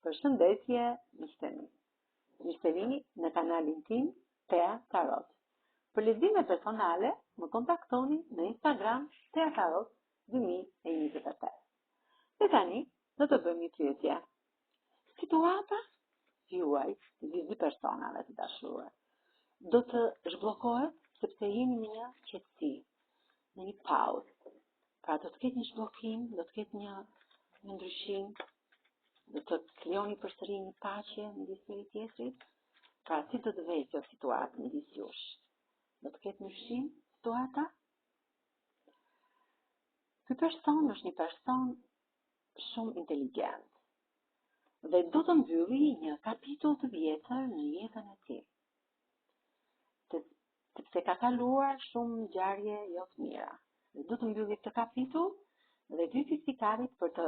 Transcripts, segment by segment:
Përshëndetje, miqtemi në kanalin tim Tea Tarot. Për lexime personale, më kontaktoni në Instagram Tea Tarot 2025. Dhe tani, do të bëjmë një pyetje. Situata juaj, të dy personave të dashuruar, do të zhbllokohet sepse jeni në një qetësi, në një pauzë. Pra do të ketë një zhbllokim, do të ketë një ndryshim, do të krijoni përsëri një paqe midis njëri tjetrit. Pra si do të vejë kjo situatë midis jush? Do të ketë ndryshim situata? Ky person është një person shumë inteligjent dhe do të mbylli një kapitull të vjetër në jetën e tij. Sepse ka kaluar shumë ngjarje jo të mira. Dhe do të mbylli këtë kapitull dhe vyti fikarit për të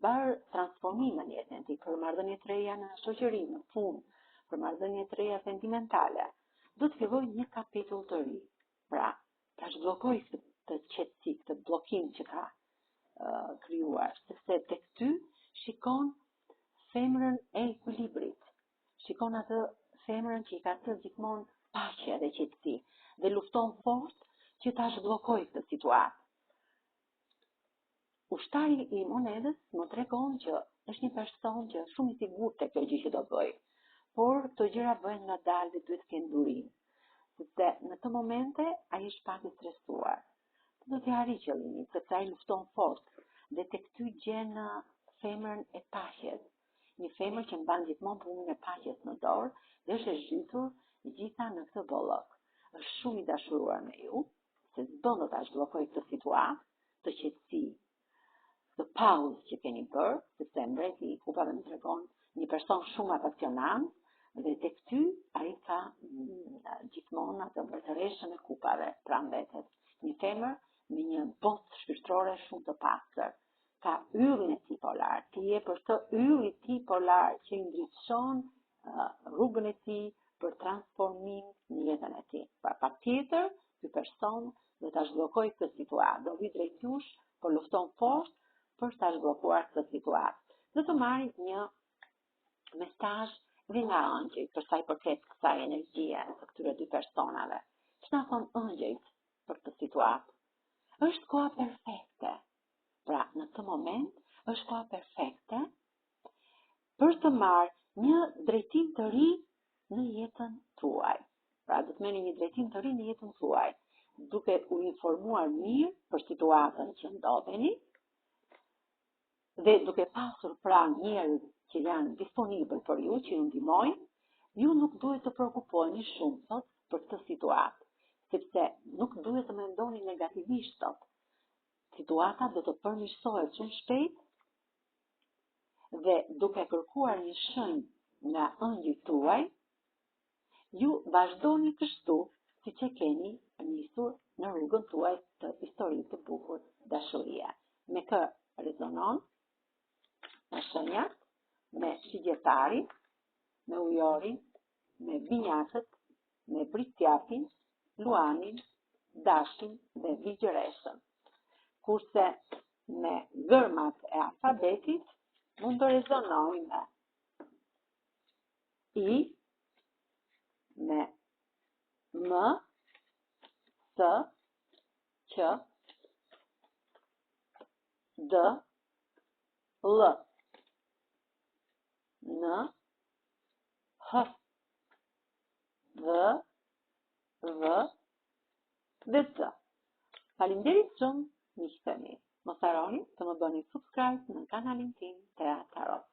bërë transformime në jetën e tij, për marrëdhënie të reja në shoqëri, në punë, për marrëdhënie të reja sentimentale. Do të filloj një kapitull të ri. Pra, ta zhbllokoj këtë qetësi, këtë bllokim që ka krijuar, sepse tek ty shikon femrën e ekuilibrit. Shikon atë femrën që i ka thënë gjithmonë paqe dhe qetësi dhe lufton fort që ta zhbllokoj këtë situatë. Ushtari i monedës më tregon që është një person që është shumë i sigurt te kjo gjë që do bëj, por këto gjëra bëhen ngadalë dhe duhet të kenë durim. Sepse në të momente ai është pak i stresuar. Do të arrijë qëllimin, sepse ai lufton fort dhe tek ty gjen femrën e paqes. Një femër që mban gjithmonë punën e paqes në dorë dhe është e zhytur gjitha në këtë bollok. Është shumë i dashuruar me ju, se s'bën do ta zhbllokoj këtë situatë të qetësi, të pauzë që keni bërë, sepse mbreti i kupave më tregon një person shumë apasionant dhe tek ty ai ka gjithmonë atë mbretëreshën e kupave pranë vetes. Një femër me një botë shpirtërore shumë të pastër. Ka yllin e tij polar. Ti je për të ylli tij polar që i ndriçon rrugën e tij për transformim në jetën e tij. Pra patjetër ky person do ta zhbllokoj këtë situatë, do vi drejt jush, por lufton fort për ta zhbllokuar këtë situatë. Do të marrë një mesazh dhe nga ëngjëjt për sa i përket kësaj energjie të këtyre dy personave. Ç'na thon ëngjëjt për këtë situatë? Është koha perfekte. Pra, në këtë moment është koha perfekte për të marrë një drejtim të ri në jetën tuaj. Pra, do të merrni një drejtim të ri në jetën tuaj, duke u informuar mirë për situatën që ndodheni dhe duke pasur pranë njerëz që janë disponibël për ju, që ju ndihmojnë. Ju nuk duhet të shqetësoheni shumë sot për këtë situatë, sepse nuk duhet të mendoni negativisht sot. Situata do të përmirësohet shumë shpejt dhe duke kërkuar një shenjë nga ëngjëjt tuaj, ju vazhdoni kështu siç e keni nisur në rrugën tuaj të historisë të bukur dashurie. Me kë rezonon? Me shenjat, me shigjetarin, me ujorin, me binjakët, me britjapin, luanin, dashin dhe vigjëreshën. Kurse me gërmat e alfabetit mund të rezonojnë me I, me M, S, Q, D, L, N, H, V, V dhe C. Faleminderit shumë, miqtemi. Mos harroni të më bëni subscribe në kanalin tim Tea Tarot.